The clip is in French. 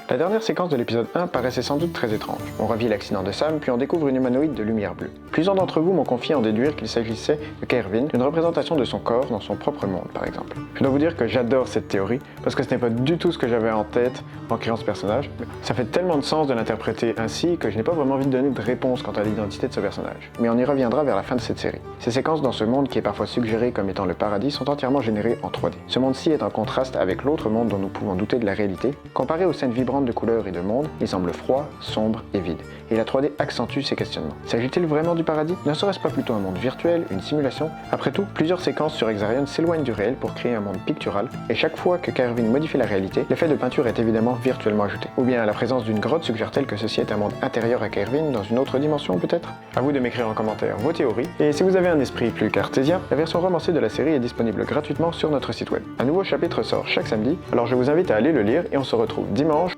La dernière séquence de l'épisode 1 paraissait sans doute très étrange. On revit l'accident de Sam, puis on découvre une humanoïde de lumière bleue. Plusieurs d'entre vous m'ont confié en déduire qu'il s'agissait de Kervin, d'une représentation de son corps dans son propre monde par exemple. Je dois vous dire que j'adore cette théorie, parce que ce n'est pas du tout ce que j'avais en tête en créant ce personnage. Ça fait tellement de sens de l'interpréter ainsi que je n'ai pas vraiment envie de donner de réponse quant à l'identité de ce personnage. Mais on y reviendra vers la fin de cette série. Ces séquences dans ce monde qui est parfois suggéré comme étant le paradis sont entièrement générées en 3D. Ce monde-ci est en contraste avec l'autre monde dont nous pouvons douter de la réalité. Comparé aux scènes vibrantes de couleurs et de monde, il semble froid, sombre et vide. Et la 3D accentue ces questionnements. S'agit-il vraiment du paradis? Ne serait-ce pas plutôt un monde virtuel, une simulation? Après tout, plusieurs séquences sur Hexarion s'éloignent du réel pour créer un monde pictural, et chaque fois que Kervin modifie la réalité, l'effet de peinture est évidemment virtuellement ajouté. Ou bien la présence d'une grotte suggère-t-elle que ceci est un monde intérieur à Kervin, dans une autre dimension peut-être? À vous de m'écrire en commentaire vos théories, et si vous avez un esprit plus cartésien, la version romancée de la série est disponible gratuitement sur notre site web. Un nouveau chapitre sort chaque samedi, alors je vous invite à aller le lire et on se retrouve dimanche